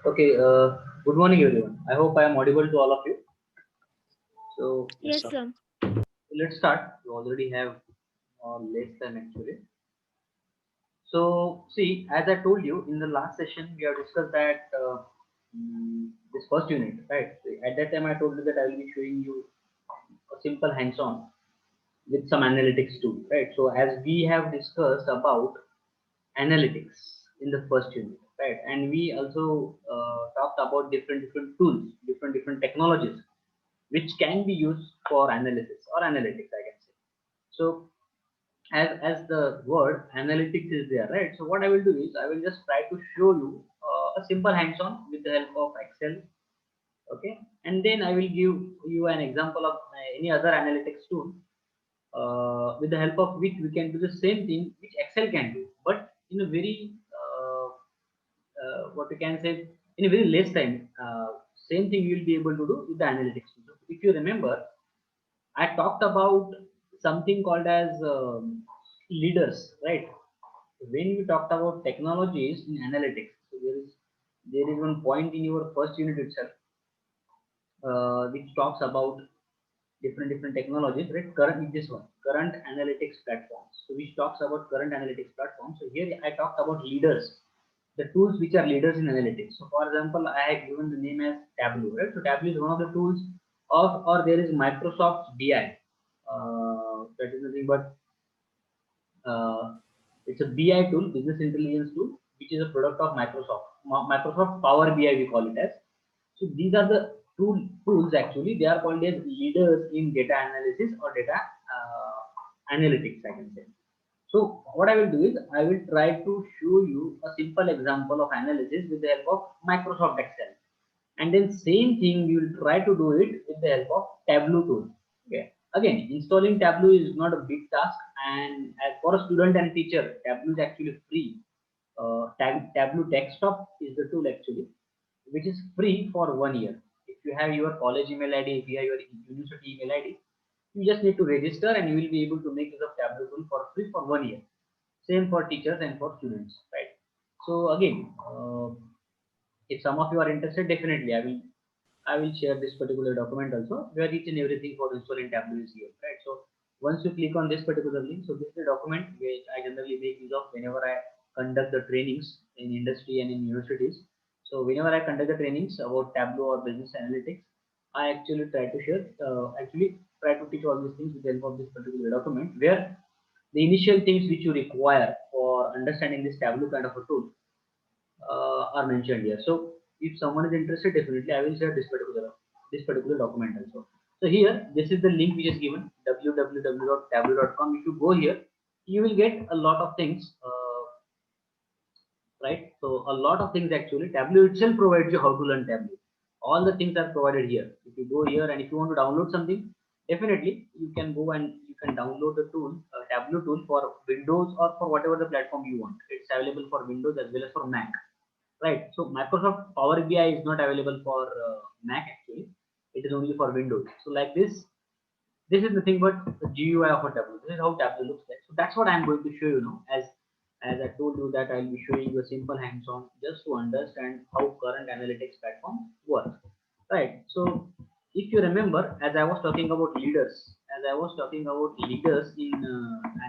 Okay, good morning everyone. I hope I am audible to all of you. So Yes, Yes, sir. sir. let's start. We already have less time actually. So see, as I told you in the last session, we have discussed that this first unit, right? So at that time, I told you that I will be showing you a simple hands-on with some analytics tool, right? So as we have discussed about analytics in the first unit, right? And we also talked about different tools, different technologies which can be used for analysis or analytics, I can say. So as the word analytics is there, right? So what I will do is I will just try to show you a simple hands-on with the help of Excel, okay? And then I will give you an example of any other analytics tool with the help of which we can do the same thing which Excel can do, but in a very what we can say, in a very less time. Same thing you will be able to do with the analytics tool. If you remember, I talked about something called as leaders, right? When we talked about technologies in analytics, so there is one point in your first unit itself which talks about different technologies, right? Current this one, current analytics platforms. So which talks about current analytics platforms. So here I talked about leaders, the tools which are leaders in analytics. So for example, I have given the name as Tableau, right? So Tableau is one of the tools of, or there is Microsoft BI. That is nothing but it's a BI tool, business intelligence tool, which is a product of Microsoft. Microsoft Power BI we call it as. So these are the tools actually. They are called as leaders in data analysis or data analytics, I can say. So what I will do is I will try to show you a simple example of analysis with the help of Microsoft Excel, and then same thing we will try to do it with the help of Tableau tool. Okay. Again, installing Tableau is not a big task, and as for a student and teacher, Tableau is actually free. Tableau Desktop is the tool actually, which is free for 1 year. If you have your college email ID, if you have your university email ID, you just need to register and you will be able to make use of Tableau tool for free for 1 year. Same for teachers and for students, right? So again, if some of you are interested, definitely I will share this particular document also, where each and everything for installing Tableau is here, right? So once you click on this particular link, so this is the document which I generally make use of whenever I conduct the trainings in industry and in universities. So whenever I conduct the trainings about Tableau or business analytics, I actually try to share, actually try to teach all these things with the help of this particular document, where the initial things which you require for understanding this Tableau kind of a tool are mentioned here. So if someone is interested, definitely I will share this particular document also. So here, this is the link which is given, www.tableau.com. If you go here, you will get a lot of things, right? So a lot of things actually. Tableau itself provides you how to learn Tableau. All the things are provided here. If you go here and if you want to download something, definitely you can go and you can download the tool, Tableau tool for Windows or for whatever the platform you want. It's available for Windows as well as for Mac. Right. So Microsoft Power BI is not available for Mac actually. It is only for Windows. So like this, this is nothing but the GUI of a Tableau. This is how Tableau looks like. So that's what I'm going to show you now. As I told you that I'll be showing you a simple hands-on just to understand how current analytics platform works. Right. So if you remember, as I was talking about leaders, as I was talking about leaders in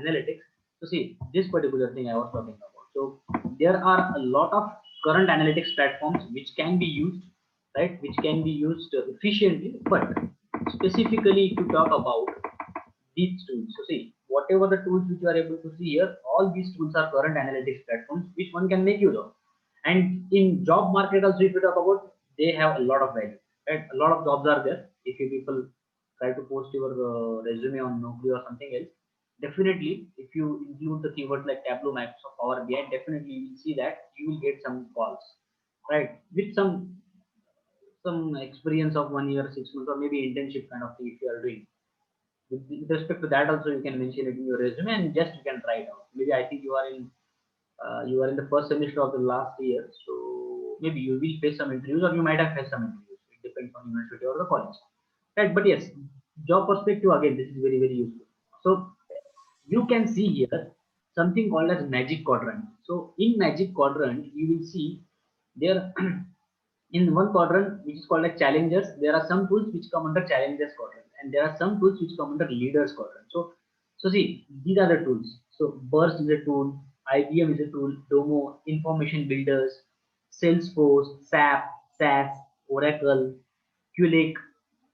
analytics. So see this particular thing I was talking about. So there are a lot of current analytics platforms which can be used, right? Which can be used efficiently, but specifically if you talk about these tools. So see, whatever the tools which you are able to see here, all these tools are current analytics platforms which one can make use of. And in job market also, if you talk about, they have a lot of value, right? A lot of jobs are there. If you people try to post your resume on Naukri or something else, definitely if you include the keywords like Tableau, Microsoft Power BI, definitely you will see that you will get some calls, right? With some experience of 1 year, 6 months, or maybe internship kind of thing if you are doing. With respect to that also, you can mention it in your resume and just you can try it out. Maybe I think you are in the first semester of the last year, so maybe you will face some interviews or you might have faced some interviews. It depends on university or the college, right? But yes, job perspective, again, this is very useful. So you can see here something called as Magic Quadrant. So in Magic Quadrant, you will see there. In one quadrant which is called like challengers, there are some tools which come under challengers quadrant, and there are some tools which come under leaders quadrant. So see, these are the tools. So Burst is a tool, IBM is a tool, Domo, information builders, Salesforce, SAP, SAS, Oracle, Qlik,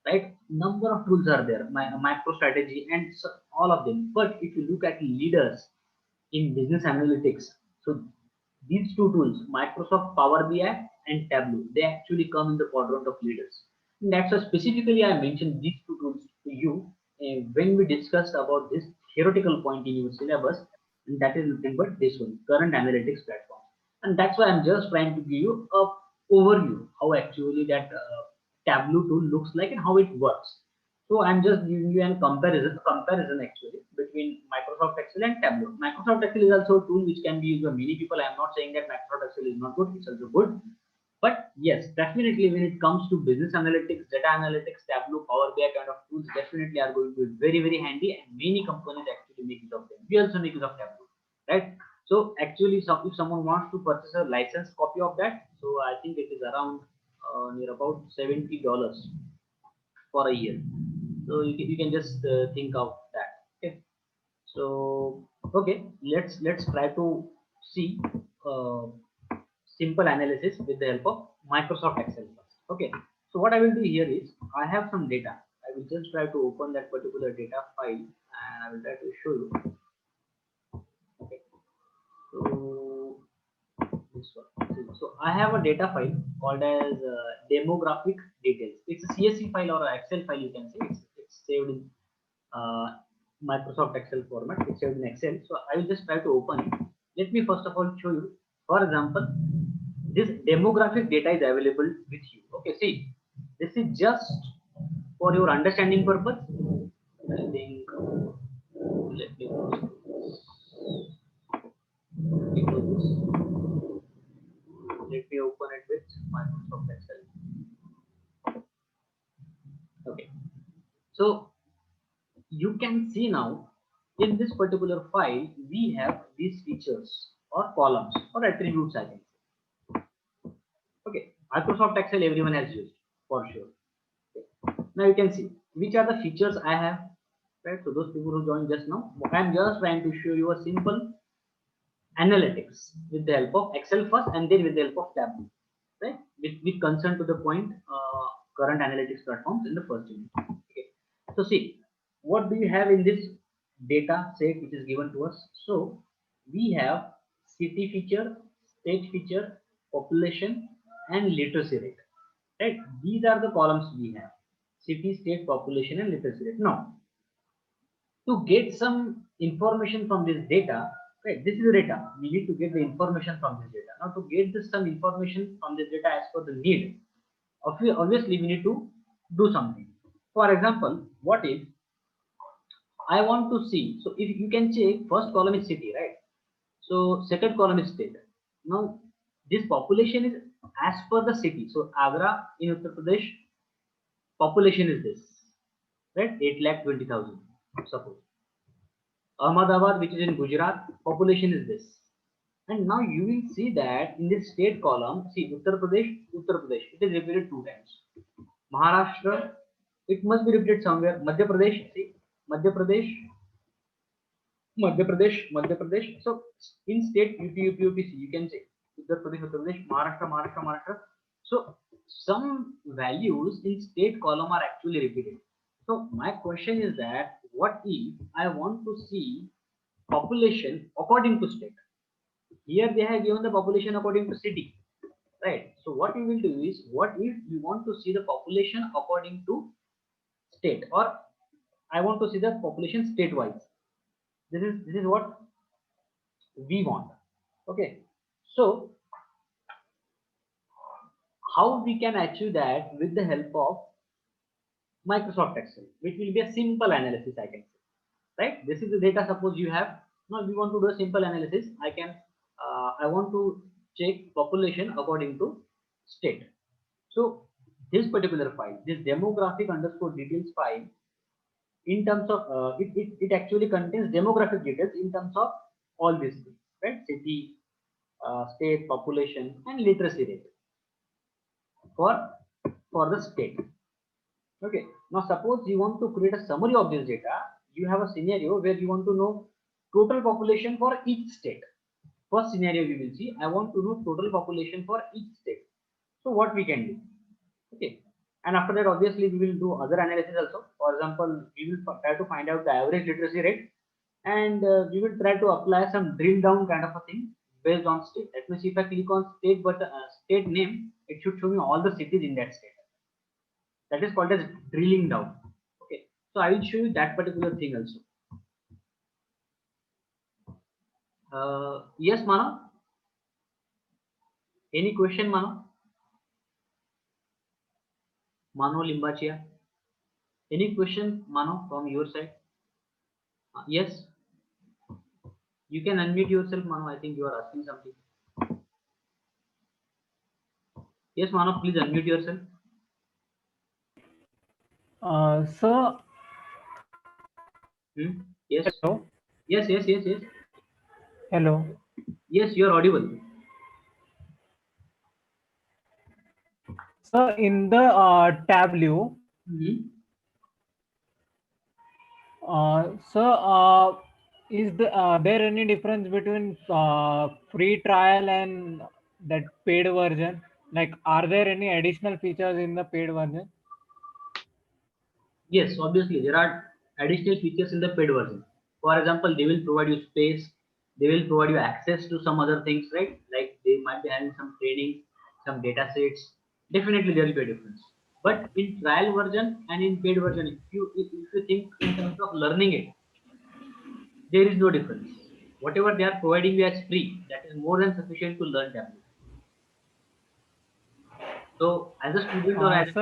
right? Number of tools are there, MicroStrategy, and so, all of them. But if you look at leaders in business analytics, so these two tools, Microsoft Power BI and Tableau, they actually come in the quadrant of leaders. And that's why specifically I mentioned these two tools to you when we discussed about this theoretical point in your syllabus, and that is nothing but this one, current analytics platform. And that's why I'm just trying to give you a overview how actually that Tableau tool looks like and how it works. So I'm just giving you a comparison actually between Microsoft Excel and Tableau. Microsoft Excel is also a tool which can be used by many people. I'm not saying that Microsoft Excel is not good; it's also good. But yes, definitely when it comes to business analytics, data analytics, Tableau, Power BI kind of tools, definitely are going to be very very handy, and many companies actually make use of them. We also make use of Tableau, right? So actually, if someone wants to purchase a license copy of that, so I think it is around near about $70 for a year. So you can just think of that. Okay. So okay, let's try to see uh, simple analysis with the help of Microsoft Excel first. Okay. So what I will do here is I have some data. I will just try to open that particular data file and I will try to show you. Okay. So this one. So I have a data file called as demographic details. It's a CSV file or an Excel file, you can say. It's saved in uh, Microsoft Excel format. It's saved in Excel. So I will just try to open it. Let me first of all show you. For example, this demographic data is available with you. Okay, see, this is just for your understanding purpose. I think let me open it with Microsoft Excel. Okay, so you can see now in this particular file we have these features or columns or attributes, I think. Okay, Microsoft Excel everyone has used for sure. Okay. Now you can see which are the features I have, right? So those people who joined just now, I'm just trying to show you a simple analytics with the help of Excel first and then with the help of Tableau, right? With concern to the point current analytics platforms in the first unit. Okay. So see, what do you have in this data set which is given to us? So we have city feature, state feature, population, and literacy rate. Right? These are the columns we have: city, state, population, and literacy rate. Now, to get some information from this data, right? This is the data. We need to get the information from this data. Now, to get this some information from this data as per the need, obviously we need to do something. For example, what if I want to see? So if you can check, first column is city, right? So second column is state. Now this population is as per the city. So Agra in Uttar Pradesh, population is this, right? 8,20,000. Suppose Ahmedabad, which is in Gujarat, population is this. And now you will see that in this state column, see Uttar Pradesh, it is repeated two times. Maharashtra, it must be repeated somewhere. Madhya Pradesh, see, Madhya Pradesh, Madhya Pradesh. So in state UP, you can say Uttar Pradesh, Maharashtra. So some values in state column are actually repeated. So my question is that what if I want to see population according to state? Here they have given the population according to city, right? So what we will do is, what if we want to see the population according to state, or I want to see the population state wise? This is what we want. Okay, so how we can achieve that with the help of Microsoft Excel, which will be a simple analysis, I can say, right? This is the data. Suppose you have, now we want to do a simple analysis. I want to check population according to state. So this particular file, this demographic underscore details file, in terms of it actually contains demographic details in terms of all these things, right? City, state, population, and literacy rate. for the state. Okay. Now suppose you want to create a summary of this data. You have a scenario where you want to know total population for each state. First scenario we will see. I want to know total population for each state. So what we can do? Okay. And after that, obviously, we will do other analysis also. For example, we will try to find out the average literacy rate, and we will try to apply some drill down kind of a thing based on state. That means if I click on state but state name, it should show me all the cities in that state. That is called as drilling down. Okay. So I will show you that particular thing also. Yes, Mano. Any question, Mano? Mano Limbachia. Any question, Mano, from your side? Yes. You can unmute yourself, Mano. I think you are asking something. Yes, Mano, please unmute yourself. Sir. Yes. Hello. Yes. Hello. Yes, you are audible. Sir, in the Tableau, sir, is there any difference between free trial and that paid version? Like, are there any additional features in the paid version? Yes, obviously there are additional features in the paid version. For example, they will provide you space, they will provide you access to some other things, right? Like they might be having some training, some data sets. Definitely there will be a difference. But in trial version and in paid version, if you think in terms of learning it, there is no difference. Whatever they are providing you as free, that is more than sufficient to learn Tableau. So as a student or as a Sir,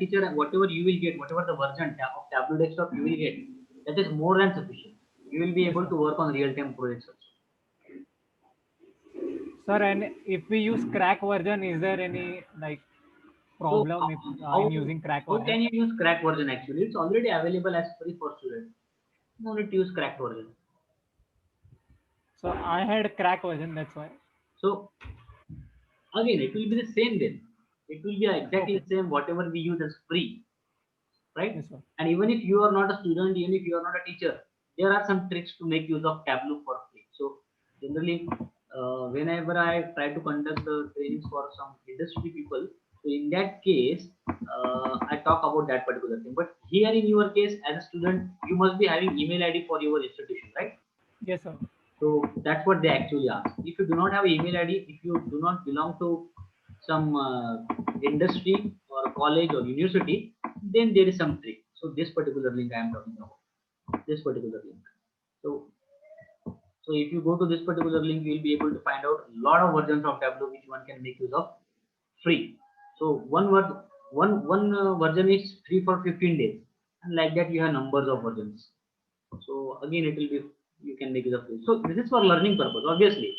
teacher, and whatever you will get, whatever the version of Tableau desktop you will get, that is more than sufficient. You will be yes, able sir. to work on real-time projects also. Sir, and if we use crack version, is there any like So problem if, how, in using crack how version? can you use crack version actually? It's already available as free for students. No need to use crack version. So I had crack version, that's why. So again, it will be the same then. It will be exactly Okay. the same whatever we use as free, right? Yes, sir. And even if you are not a student, even if you are not a teacher, there are some tricks to make use of Tableau for free. So generally, whenever I try to conduct the trainings for some industry people, so in that case, I talk about that particular thing. But here in your case, as a student, you must be having email ID for your institution, right? Yes, sir. So that's what they actually ask. If you do not have email ID, if you do not belong to some industry or college or university, then there is some trick. So this particular link I am talking about. This particular link. So so if you go to this particular link, you will be able to find out a lot of versions of Tableau which one can make use of free. So one version is free for 15 days, and like that you have numbers of versions. So again, it will be you can make it of free. So this is for learning purpose. Obviously,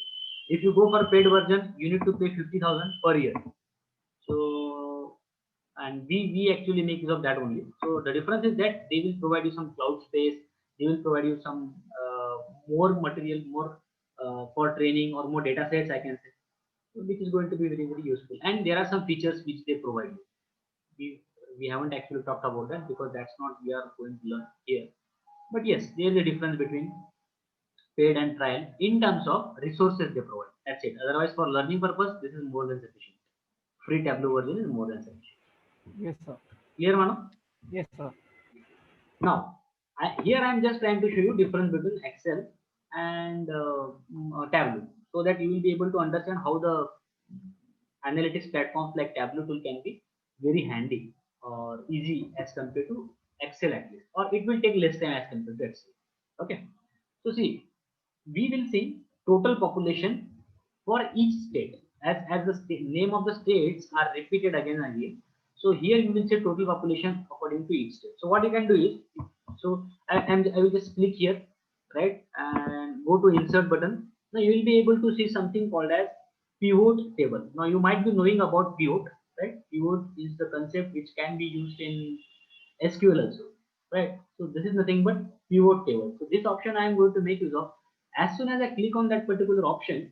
if you go for paid version, you need to pay 50,000 per year. So and we actually make use of that only. So the difference is that they will provide you some cloud space. They will provide you some more material, more for training or more data sets. I can say, which is going to be very useful. And there are some features which they provide you. We haven't actually talked about that because that's not we are going to learn here. But yes, there is a difference between paid and trial in terms of resources they provide. That's it. Otherwise, for learning purpose, this is more than sufficient. Free Tableau version is more than sufficient. Yes, sir. Clear, Mano? Yes, sir. Now, here I am just trying to show you difference between Excel and Tableau, so that you will be able to understand how the analytics platforms like Tableau tool can be very handy or easy as compared to Excel at least, or it will take less time as compared to Excel. Okay, so see, we will see total population for each state as the name of the states are repeated again and again. So here you will say total population according to each state. So what you can do is, so I will just click here, right, and go to insert button. Now you will be able to see something called as pivot table. Now you might be knowing about pivot, right? Pivot is the concept which can be used in SQL also, right? So this is nothing but pivot table. So this option I am going to make use of. As soon as I click on that particular option,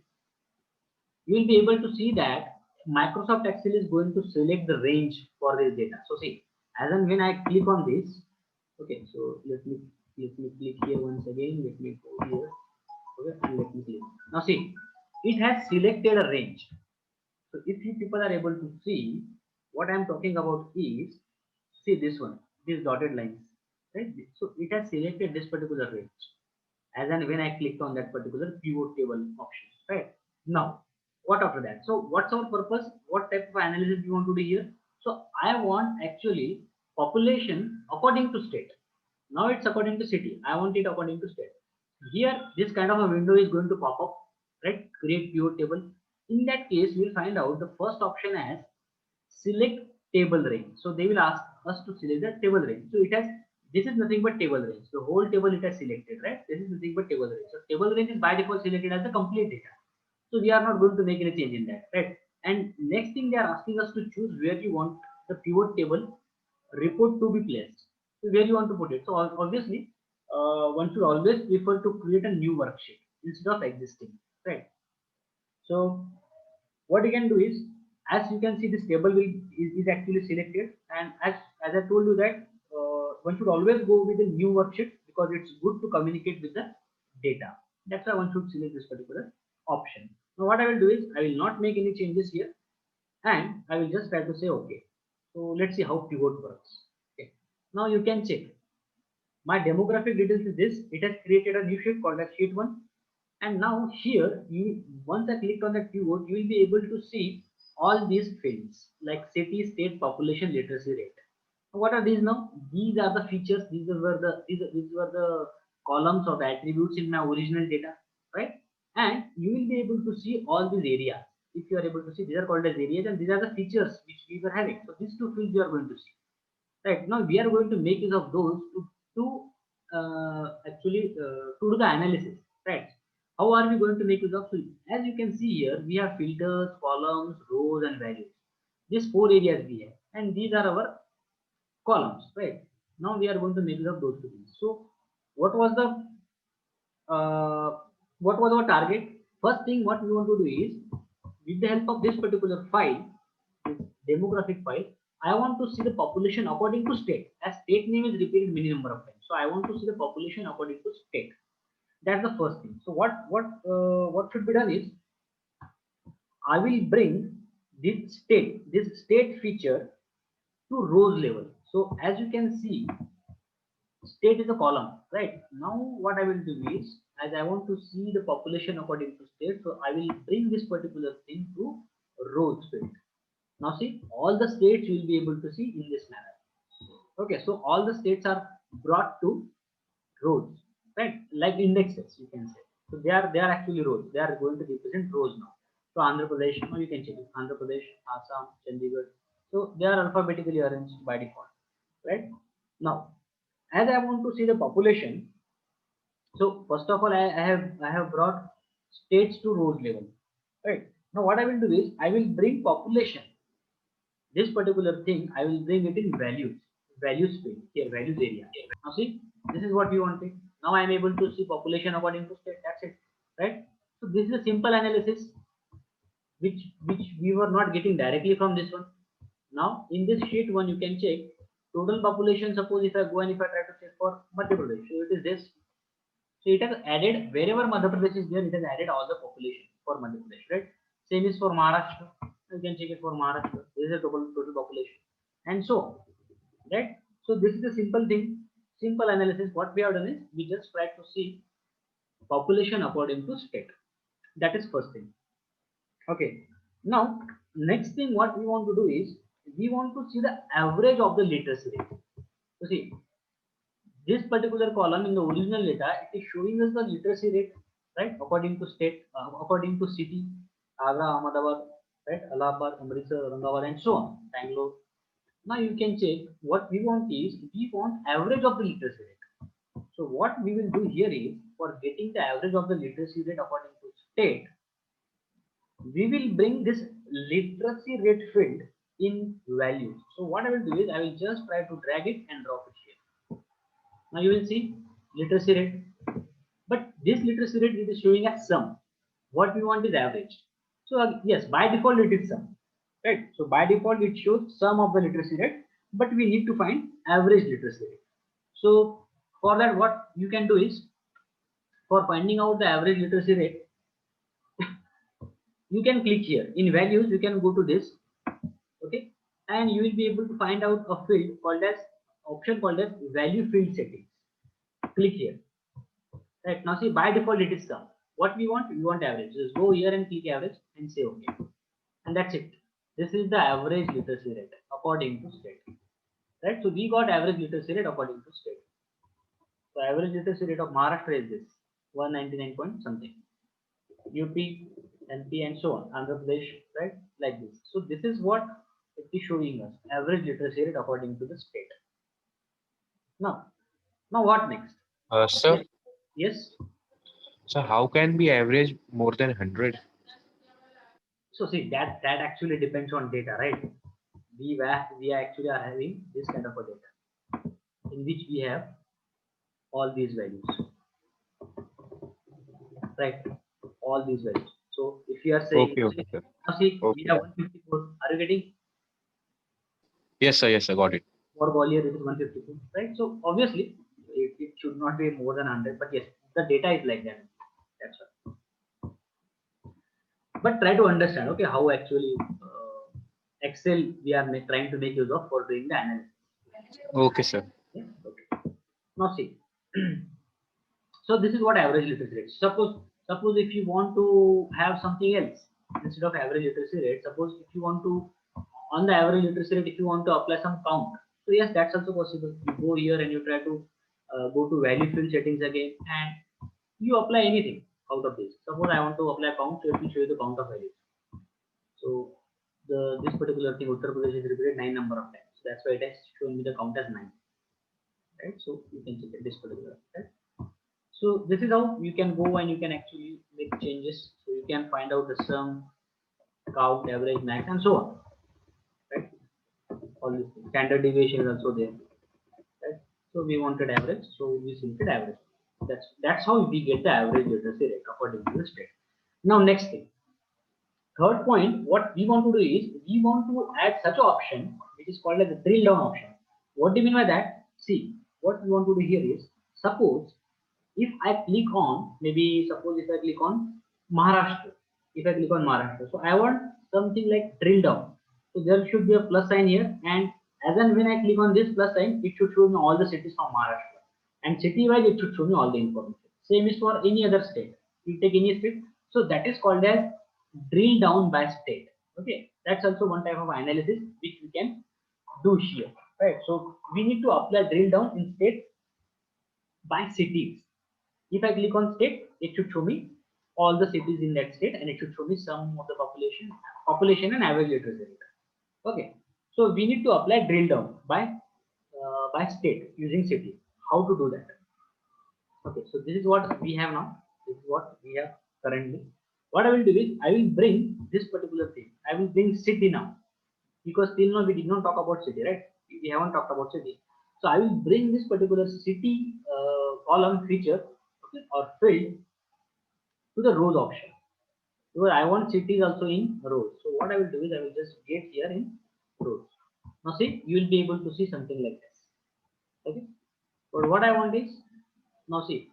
you will be able to see that Microsoft Excel is going to select the range for this data. So see, as and when I click on this, okay, so let me click here once again. Let me go here, okay, and let me click. Now see, it has selected a range. So if you people are able to see, what I am talking about is, see this one, these dotted lines, right? So it has selected this particular range as and when I clicked on that particular pivot table option, right? Now, what after that? So what's our purpose? What type of analysis we want to do here? So I want actually population according to state. Now it's according to city. I want it according to state. Here, this kind of a window is going to pop up, right? Create pivot table. In that case, we'll find out the first option as select table range. So they will ask us to select the table range. So it has, this is nothing but table range. The whole table it has selected, right? This is nothing but table range. So table range is by default selected as the complete data. So we are not going to make any change in that, right? And next thing they are asking us to choose where you want the pivot table report to be placed. So where you want to put it. So obviously, one should always prefer to create a new worksheet instead of existing, right? So what you can do is, as you can see, this table is actually selected, and as I told you that one should always go with a new worksheet because it's good to communicate with the data. That's why one should select this particular option. Now what I will do is, I will not make any changes here, and I will just try to say okay. So let's see how pivot works. Okay, now you can check my demographic details is this. It has created a new sheet called as sheet 1, and now here you, once I click on that keyword, you will be able to see all these fields like city, state, population, literacy rate. What are these now? These are the features. These were the columns of attributes in my original data, right? And you will be able to see all these areas. If you are able to see, these are called as areas, and these are the features which we were having. So these two fields you are going to see. Right now, we are going to make use of those to do the analysis. Right? How are we going to make use of? So as you can see here, we have filters, columns, rows, and values. These four areas we have, and these are our columns. Right? Now we are going to make use of those two things. So what was the uh, what was our target? First thing, what we want to do is, with the help of this particular file, this demographic file, I want to see the population according to state. As state name is repeated many number of times, so I want to see the population according to state. That's the first thing. So what should be done is, I will bring this state feature to rows level. So as you can see, state is a column, right? Now what I will do is, as I want to see the population according to state, so I will bring this particular thing to rows field. Now see, all the states you will be able to see in this manner. Okay, so all the states are brought to rows, right? Like indexes, you can say. So they are actually rows. They are going to represent rows now. So Andhra Pradesh, now you can check it. Andhra Pradesh, Assam, Chandigarh. So they are alphabetically arranged by default, right? Now, as I want to see the population, so first of all, I have brought states to rows level, right? Now what I will do is, I will bring population, this particular thing, I will bring it in values field here, values area. Now see, this is what we wanted. Now I am able to see population according to state. That's it, right? So this is a simple analysis which we were not getting directly from this one. Now in this sheet one, you can check total population. Suppose if I go and if I try to check for Madhya Pradesh, so it is this. So it has added wherever Madhya Pradesh is there, it has added all the population for Madhya Pradesh, right? Same is for Maharashtra. You can check it for Maharashtra. This is the total population, and so on, right? So this is a simple thing, simple analysis. What we have done is, we just try to see population according to state. That is first thing. Okay. Now next thing what we want to do is, we want to see the average of the literacy rate. So see, this particular column in the original data, it is showing us the literacy rate, right? According to state, according to city, Agra, Ahmedabad, right? Allahabad, Amritsar, Aurangabad, and so on, Bangalore. Now you can check, what we want is, we want average of the literacy rate. So what we will do here is, for getting the average of the literacy rate according to state, we will bring this literacy rate field in values. So what I will do is, I will just try to drag it and drop it here. Now you will see literacy rate, but this literacy rate is showing as sum. What we want is average. So yes, by default it is sum. right? So by default, it shows sum of the literacy rate, but we need to find average literacy rate. So for that, what you can do is, for finding out the average literacy rate, you can click here in values. You can go to this, okay, and you will be able to find out a field called as option called as value field settings. Click here. Right now, see by default it is sum. What we want average. Just go here and click average and say okay, and that's it. This is the average literacy rate according to state. Right, so we got average literacy rate according to state. So average literacy rate of Maharashtra is this 199 point something. UP, MP, and so on. Andhra Pradesh, right, like this. So this is what it is showing us average literacy rate according to the state. Now what next? Sir, Yes. so how can we average more than 100? So see that actually depends on data, right? We actually are having this kind of a data in which we have all these values, right? All these values. So if you are saying, Okay, okay, sir. now see we Okay. have 154. Are you getting? Yes, sir, got it. For Gwalior it is 152, right? So obviously it should not be more than 100, but yes, the data is like that. That's right. But try to understand, okay, how actually Excel we are trying to make use of for doing the analysis. Okay, sir. Yeah? Okay. Now see, so this is what average literacy rate. Suppose if you want to have something else instead of average literacy rate, suppose if you want to, on the average literacy rate, if you want to apply some count, so yes, that's also possible. You go here and you try to go to value field settings again, and you apply anything out of this. Suppose I want to apply count, so it will show you the count of values. So this particular thing, Uttar Pradesh is repeated 9 number of times. So that's why it has shown me the count as 9. Right? So you can check this particular. Right? So this is how you can go and you can actually make changes. So you can find out the sum, count, average, max, and so on. Right? All these things. Standard deviation is also there. Right? So we wanted average, so we selected average. That's how we get the average literacy rate according to the state. Now next thing. Third point, what we want to do is we want to add such an option which is called as a drill down option. What do you mean by that? See, what we want to do here is, suppose if I click on, maybe suppose if I click on Maharashtra, so I want something like drill down. So there should be a plus sign here, and as and when I click on this plus sign, it should show me all the cities from Maharashtra, and city wise it should show me all the information. Same is for any other state. You take any state, so that is called as drill down by state. Okay, that's also one type of analysis which we can do here, right? So we need to apply drill down in state by cities. If I click on state, it should show me all the cities in that state, and it should show me sum of the population and average literacy rate. Okay, so we need to apply drill down by state using city. How to do that? Okay, so this is what we have now. This is what we have currently. What I will do is I will bring this particular thing. I will bring city now, because till now we did not talk about city, right? We haven't talked about city. So I will bring this particular city column feature, okay, or field to the rows option, because I want cities also in rows. So what I will do is I will just get here in rows. Now see, you will be able to see something like this. Okay, but what I want is, now see,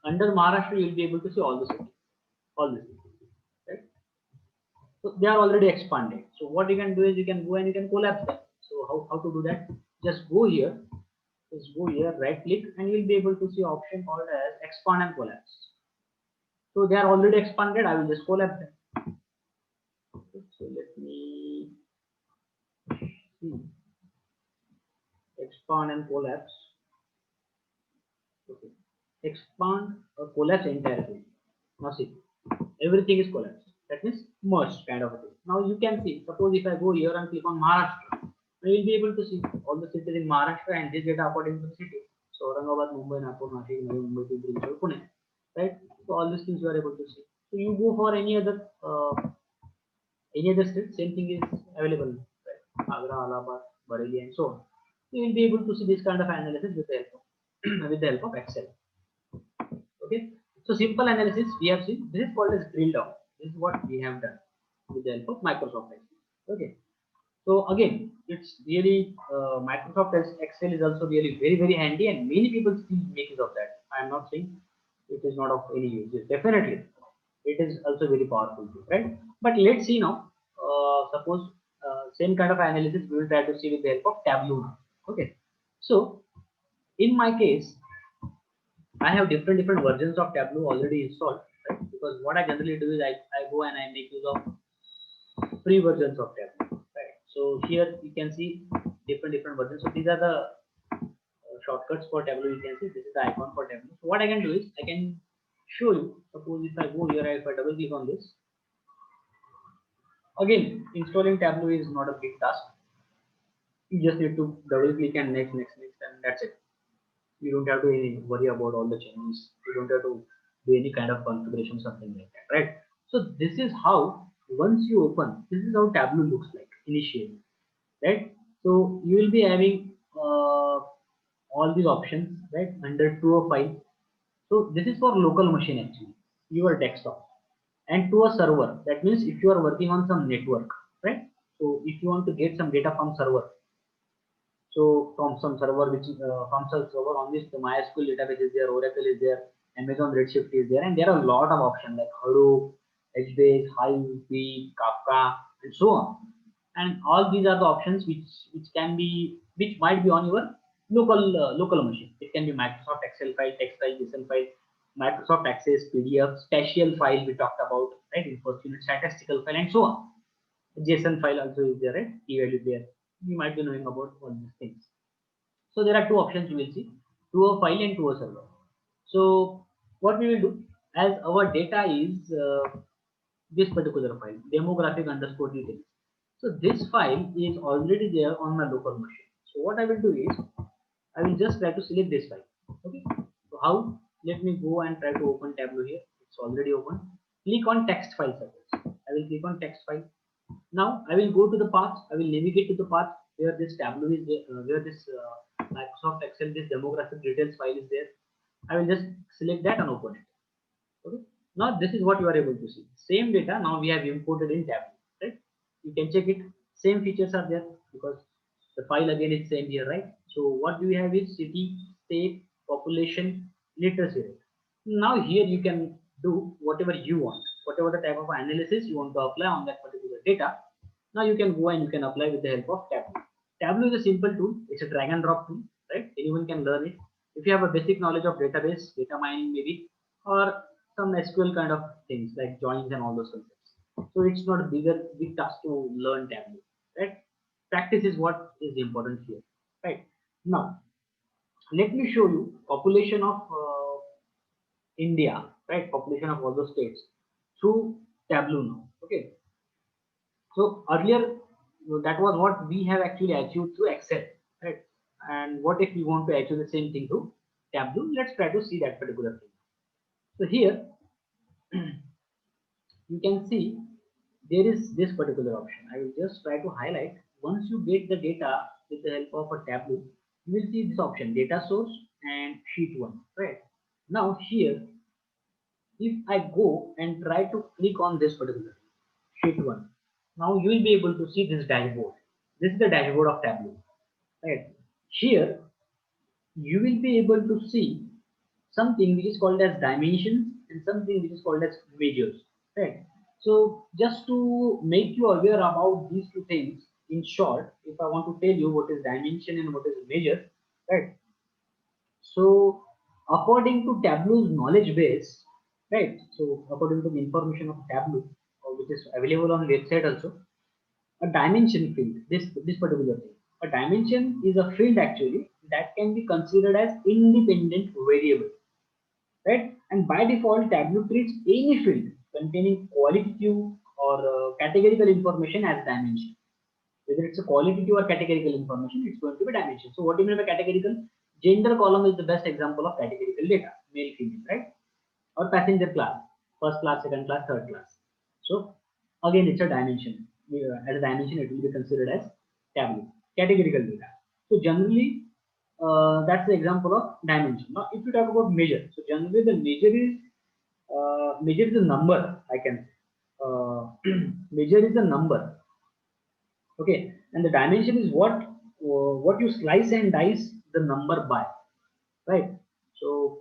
under Maharashtra you will be able to see all the cities, all the cities, right? So they are already expanded. So what you can do is you can go and you can collapse them. So how to do that? Just go here, right click, and you will be able to see option called as expand and collapse. So they are already expanded. I will just collapse them. Okay, so let me see. Expand and collapse. Okay. Expand or collapse entirely. Now see, everything is collapsed. That means merged kind of a thing. Now you can see, suppose if I go here and click on Maharashtra, you will be able to see all the cities in Maharashtra and this data according to the city. So Aurangabad, Mumbai, Nagpur, Nashik, Navi Mumbai, Pimpri, Pune, right? So all these things you are able to see. So you go for any other state, same thing is available, right? Agra, Allahabad, Bareilly, and so on. You will be able to see this kind of analysis with the help of with the help of Excel. Okay, so simple analysis we have seen. This is called as drill down. This is what we have done with the help of Microsoft Excel. Okay. So again, it's really Microsoft Excel is also really very handy, and many people still make use of that. I am not saying it is not of any use. Yes, definitely, it is also very powerful, tool, right? But let's see now. Suppose same kind of analysis we will try to see with the help of Tableau now. Okay. So in my case, I have different versions of Tableau already installed, right? Because what I generally do is I go and I make use of free versions of Tableau, right? So here you can see different versions. So these are the shortcuts for Tableau. You can see this is the icon for Tableau. So what I can do is I can show you. Suppose if I go here, if I double click on this, again installing Tableau is not a big task. You just need to double click and next, and that's it. You don't have to worry about all the changes. You don't have to do any kind of configuration, something like that, right? So this is how once you open, this is how Tableau looks like initially, right? So you will be having all these options, right, under to a file. So this is for local machine actually, your desktop, and to a server. That means if you are working on some network, right? So if you want to get some data from server, so from some server which from some server on this, the MySQL database is there, Oracle is there, Amazon Redshift is there, and there are a lot of options like Hadoop, HBase, Hive, Peak, Kafka, and so on. And all these are the options which might be on your local machine. It can be Microsoft Excel file, text file, JSON file, Microsoft Access, PDF, spatial file we talked about, right? In first unit, statistical file, and so on. JSON file also is there, right? Eval is there. You might be knowing about all these things. So there are two options you will see, to a file and to a server. So what we will do, as our data is this particular file, demographic underscore details. So this file is already there on my local machine. So what I will do is, I will just try to select this file. Okay. So how? Let me go and try to open Tableau here. It's already open. Click on text file suppose. I will click on text file. Now I will go to the path. I will navigate to the path where this Tableau is there, where this Microsoft Excel, this demographic details file is there. I will just select that and open it. Okay. Now this is what you are able to see. Same data now we have imported in Tableau. Right? You can check it. Same features are there because the file again is same here, right? So what we have is city, state, population, literacy rate. Now here you can do whatever you want, whatever the type of analysis you want to apply on that particular data. Now you can go and you can apply with the help of Tableau. Tableau is a simple tool. It's a drag and drop tool, right? Anyone can learn it. If you have a basic knowledge of database, data mining maybe, or some SQL kind of things like joins and all those concepts. So it's not a big task to learn Tableau, right? Practice is what is important here, right? Now let me show you population of India, right? Population of all those states through Tableau now. Okay. So earlier that was what we have actually achieved through Excel, right? And what if we want to achieve the same thing through Tableau? Let's try to see that particular thing. So here you can see there is this particular option. I will just try to highlight. Once you get the data with the help of a Tableau, you will see this option, data source and sheet 1, right? Now here, if I go and try to click on this particular sheet 1, now you will be able to see this dashboard. This is the dashboard of Tableau, right? Here you will be able to see something which is called as dimensions and something which is called as measures, right? So just to make you aware about these two things in short, if I want to tell you what is dimension and what is measure, right? So according to Tableau's knowledge base, right? So according to the information of Tableau, which is available on website also, a dimension field, this particular thing. A dimension is a field actually that can be considered as independent variable, right? And by default, Tableau treats any field containing qualitative or categorical information as dimension. Whether it's a qualitative or categorical information, it's going to be dimension. So what do you mean by categorical? Gender column is the best example of categorical data, male, female, right? Or passenger class, first class, second class, third class. So again, it's a dimension. As a dimension, it will be considered as Tableau, categorical data. So generally, that's the example of dimension. Now, if you talk about measure, so generally the measure is a number. I can say measure is a number Okay, and the dimension is what you slice and dice the number by, right? So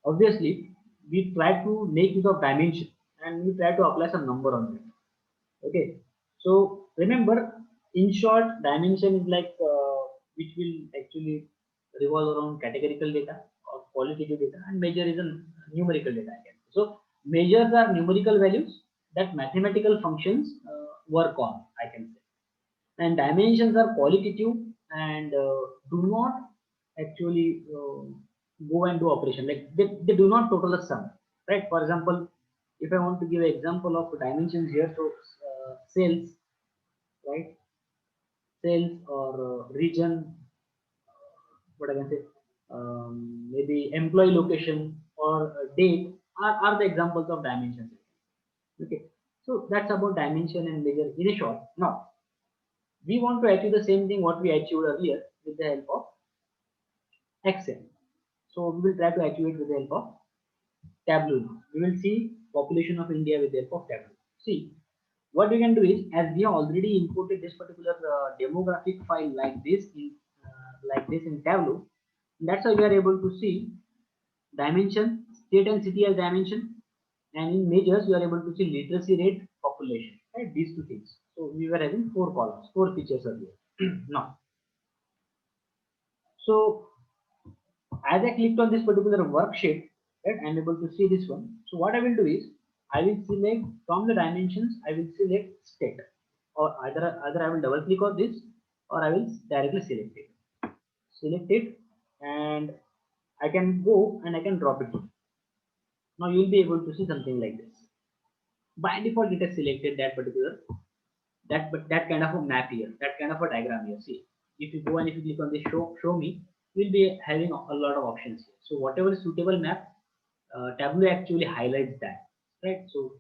obviously we try to make use of dimension and we try to apply some number on it. Okay, so remember, in short, dimension is like which will actually revolve around categorical data or qualitative data, and measure is a numerical data again. So measures are numerical values that mathematical functions work on, I can say, and dimensions are qualitative and do not actually go and do operation, like they do not total a sum, right? For example, if I want to give an example of dimensions here, so cells, right? Cells or region, what I can say, maybe employee location or date are the examples of dimensions. Okay, so that's about dimension and measure in a short. Now we want to achieve the same thing what we achieved earlier with the help of Excel. So we will try to achieve it with the help of Tableau now. We will see population of India with the help of Tableau. See, what we can do is, as we have already imported this particular demographic file like this in Tableau, that's why we are able to see dimension, state and city as dimension, and in measures we are able to see literacy rate, population, right? These two things. So we were having four columns, four features earlier. Now, so as I clicked on this particular worksheet, right, I'm able to see this one. So what I will do is, I will select from the dimensions, I will select state, or either I will double click on this, or I will directly select it, and I can go and I can drop it. Now you will be able to see something like this. By default, it has selected that particular that kind of a map here, that kind of a diagram here. See, if you go and if you click on this show me, we'll be having a lot of options here. So whatever is suitable map, Tableau actually highlights that, right? So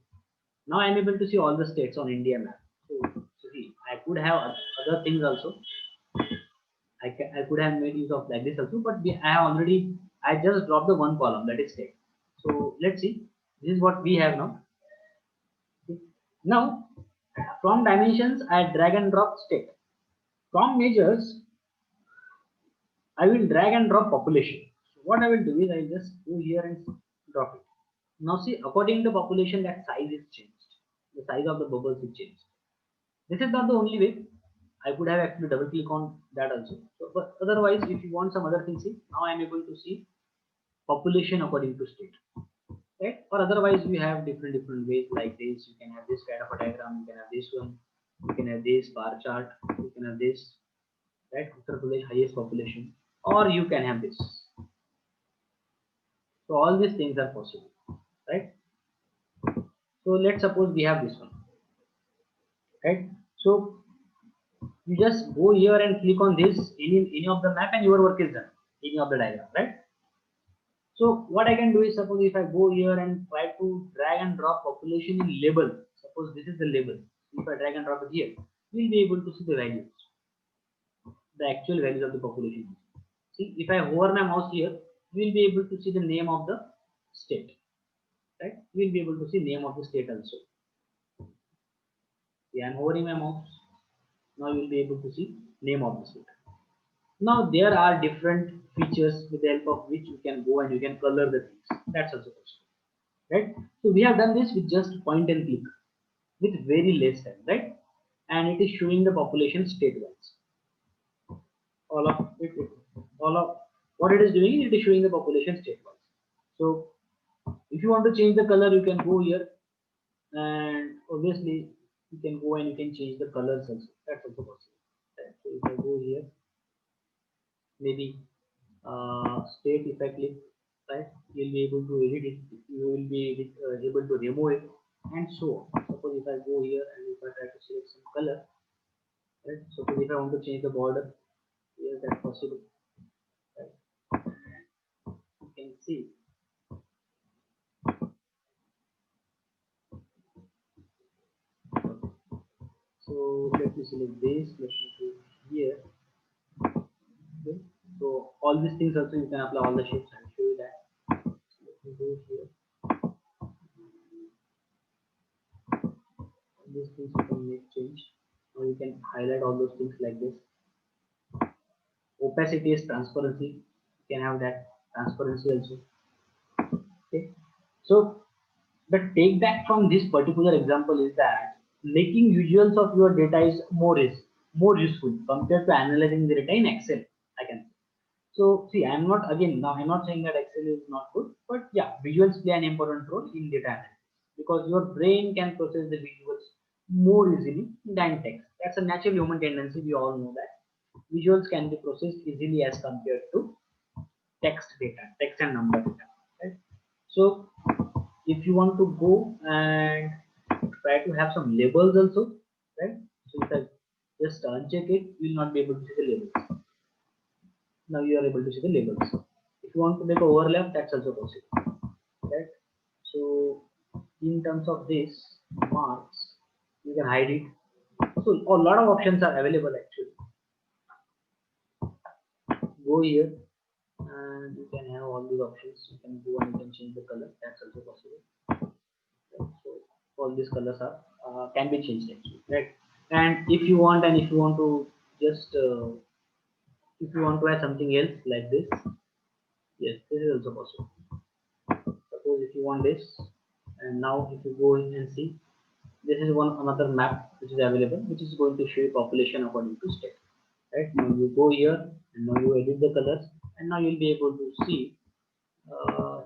now I'm able to see all the states on India map. So see, I could have other things also. I could have made use of like this also, but I just dropped the one column, that is state. So let's see. This is what we have now. Now, from dimensions, I drag and drop state. From measures, I will drag and drop population. So what I will do is I will just go here and drop it. Now see, according to population, that size is changed. The size of the bubbles is changed. This is not the only way. I could have actually double click on that also. So, but otherwise, if you want some other things, see, now I am able to see population according to state. Right? Or otherwise, we have different ways like this. You can have this kind of a diagram. You can have this one. You can have this bar chart. You can have this, right? Uttar Pradesh highest population, or you can have this. So all these things are possible, right? So let's suppose we have this one, right? So you just go here and click on this any of the map, and your work is done. Any of the diagram, right? So what I can do is, suppose if I go here and try to drag and drop population in label. Suppose this is the label. If I drag and drop it here, we'll be able to see the values, the actual values of the population. See, if I hover my mouse here, we'll be able to see the name of the state, right? We'll be able to see name of the state also. Yeah, I'm hovering my mouse. Now you'll be able to see name of the state. Now there are different features with the help of which you can go and you can color the things. That's also possible, right? So we have done this with just point and click with very less time, right? And it is showing the population state-wise. All of it, all of what it is doing, it is showing the population state-wise. So if you want to change the color, you can go here, and obviously you can go and you can change the colors also. That's also possible. Right? So if I go here, maybe state, if I click, right, you'll be able to edit it. You will be able to remove it, and so on. Suppose if I go here and if I try to select some color, right? Suppose if I want to change the border, yes, that's possible. Right? You can see. So let me select this. Let me go here. Okay. So all these things also you can apply all the shapes. I'll show you that. So let me go here. These things you can make change. Now So you can highlight all those things like this. Opacity is transparency. You can have that transparency also. Okay. So the take back from this particular example is that making visuals of your data is more useful compared to analyzing the data in Excel, I can say. So see, I'm not saying that Excel is not good, but yeah, visuals play an important role in data analysis because your brain can process the visuals more easily than text. That's a natural human tendency. We all know that visuals can be processed easily as compared to text and number data. Right? So if you want to go and try to have some labels also, right? So if I just uncheck it, you will not be able to see the labels. Now you are able to see the labels. If you want to make an overlap, that's also possible, right? So in terms of this marks, you can hide it. So a lot of options are available actually. Go here and you can have all these options. You can go and you can change the color. That's also possible. Right? So all these colors are can be changed actually, right? And if you want to just if you want to add something else like this, yes, this is also possible. Suppose if you want this, and now if you go in and see, this is another map which is available, which is going to show you population according to state. Right now you go here and now you edit the colors, and now you'll be able to see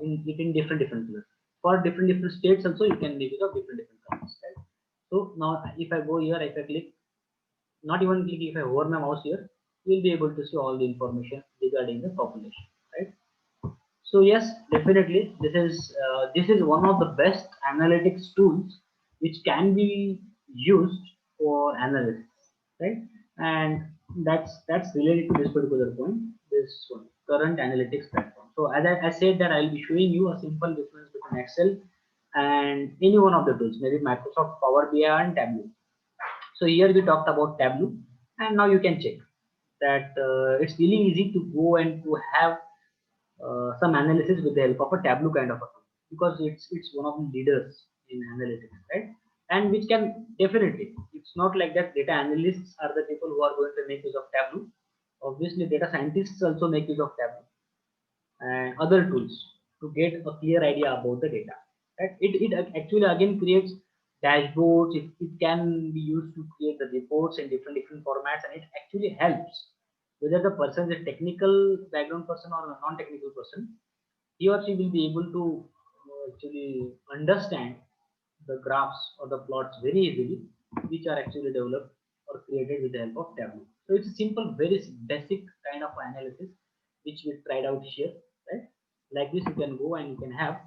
in different colors. For different states also you can make it of different colors. Right? So now if I go here, if I click, not even click, if I hover my mouse here, you'll be able to see all the information regarding the population. Right? So yes, definitely this is one of the best analytics tools which can be used for analysis, right? And that's related to this particular point, this one, current analytics platform. So as I said that I'll be showing you a simple difference between Excel and any one of the tools, maybe Microsoft Power BI and Tableau. So here we talked about Tableau, and now you can check that it's really easy to go and to have some analysis with the help of a Tableau kind of a tool, because it's one of the leaders in analytics, right? And which can definitely, it's not like that data analysts are the people who are going to make use of Tableau. Obviously, data scientists also make use of Tableau and other tools to get a clear idea about the data. Right? It actually again creates dashboards. It can be used to create the reports in different formats, and it actually helps whether the person is a technical background person or a non-technical person. He or she will be able to actually understand the graphs or the plots very easily, which are actually developed or created with the help of Tableau. So it's a simple, very basic kind of analysis which we tried out here, right? Like this, you can go and you can have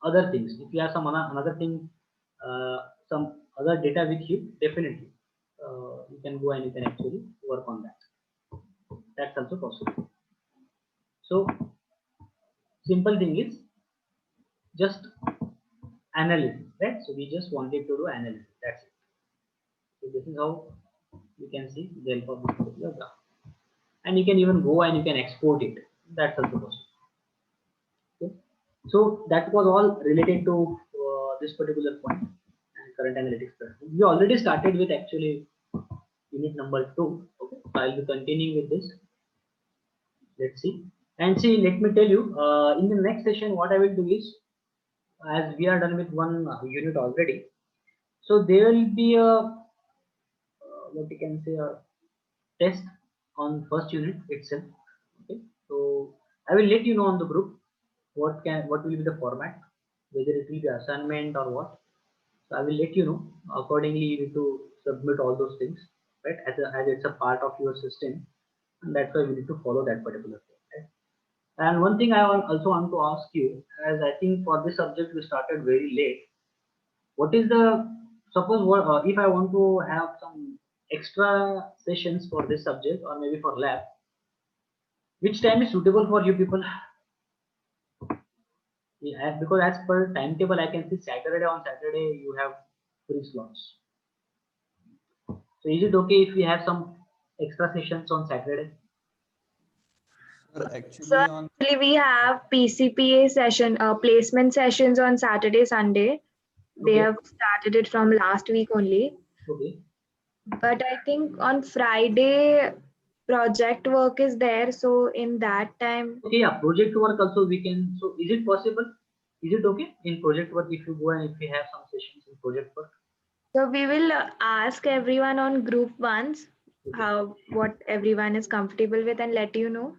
other things. If you have some another thing, some other data with you, definitely you can go and you can actually work on that. That's also possible. So simple thing is just analysis, right? So we just wanted to do analysis. That's it. So this is how you can see the help of this particular graph. And you can even go and you can export it. That's also possible. Okay. So that was all related to this particular point and current analytics platform. We already started with actually unit number 2. Okay, so I'll be continuing with this. Let's see. And see, let me tell you, in the next session, what I will do is, as we are done with one unit already, so there will be a what you can say, a test on first unit itself. Okay, so I will let you know on the group what will be the format, whether it will be assignment or what. So I will let you know. Accordingly, you need to submit all those things, right? As it's a part of your system, and that's why we need to follow that particular thing. Right? And one thing I also want to ask you, as I think for this subject we started very late. What is the, suppose what if I want to have some extra sessions for this subject or maybe for lab, which time is suitable for you people? Yeah, because as per timetable, I can see on Saturday you have 3 slots. So is it okay if we have some extra sessions on Saturday? Actually, we have PCPA session, placement sessions on Saturday, Sunday. They Okay. have started it from last week only. Okay. But I think on Friday, project work is there. So in that time, Okay, yeah, project work also we can. So is it possible? Is it okay in project work if you go and if we have some sessions in project work? so we will ask everyone on group once Okay. what everyone is comfortable with and let you know.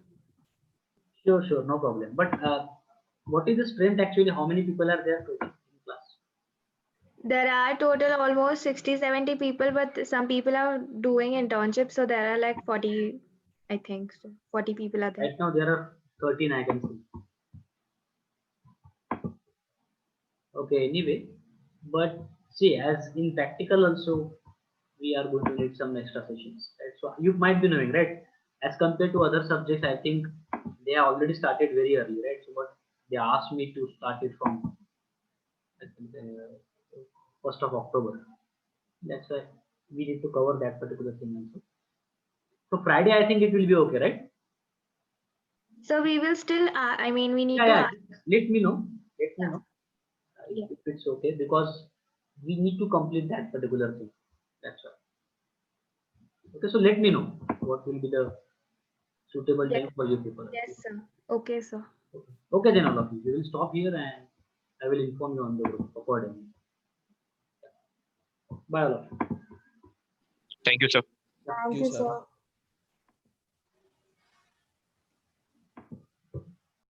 Sure, sure, no problem. But what is the strength actually? How many people are there total in class? There are total almost 60-70 people, but some people are doing internships. So there are like 40, I think. So 40 people are there. Right now there are 13 I can see. Okay, anyway, but see, as in practical also, we are going to need some extra sessions. Right? So you might be knowing, right? As compared to other subjects, I think they have already started very early, right? So, but they asked me to start it from I think, 1st of October. That's why we need to cover that particular thing also. So Friday, I think it will be okay, right? So we will still, I mean, we need Yeah, to yeah. ask. Let me know. Let me know Yeah. if it's okay because we need to complete that particular thing. That's why. Okay, so let me know what will be the suitable Yes, time for you people. yes, sir. Okay, sir. Okay, okay then all of you. We will stop here and I will inform you on the group accordingly. Bye all of you. Thank you, sir. Thank you, you, sir. sir.